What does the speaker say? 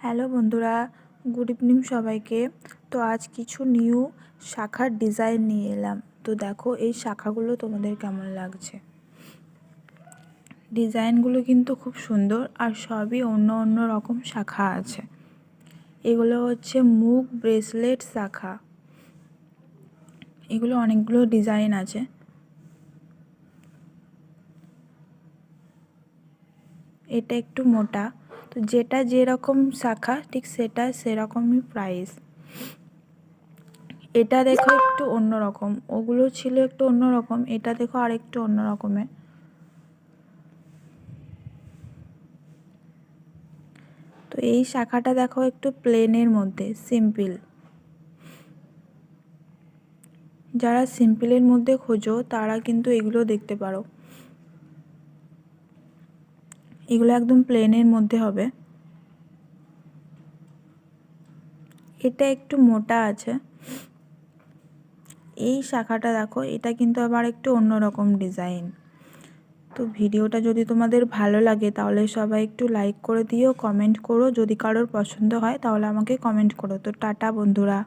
Hello বন্ধুরা, good evening সবাইকে। তো আজ কিছু নিউ শাখার ডিজাইন নিয়ে এলাম। তো দেখো এই শাখাগুলো তোমাদের কেমন লাগছে। ডিজাইনগুলো কিন্তু খুব সুন্দর আর সবই অন্য অন্য রকম শাখা আছে। এগুলো হচ্ছে মুগ ব্রেসলেট শাখা। এগুলো অনেকগুলো ডিজাইন আছে। এটা একটু মোটা, তো যেটা যেরকম শাখা ঠিক সেটা সেরকমই প্রাইস। এটা দেখো একটু অন্যরকম, ওগুলো ছিল একটু অন্যরকম, এটা দেখো আর একটু অন্য রকমের। তো এই শাখাটা দেখো একটু প্লেনের মধ্যে, সিম্পল। যারা সিম্পলের মধ্যে খোঁজো তারা কিন্তু এগুলো দেখতে পারো। এগুলো একদম প্লেনের মধ্যে হবে। এটা একটু মোটা আছে। এই শাখাটা দেখো, এটা কিন্তু আবার একটু অন্যরকম ডিজাইন। তো ভিডিওটা যদি তোমাদের ভালো লাগে তাহলে সবাই একটু লাইক করে দিও, কমেন্ট করো। যদি কারোর পছন্দ হয় তাহলে আমাকে কমেন্ট করো। তো টাটা বন্ধুরা।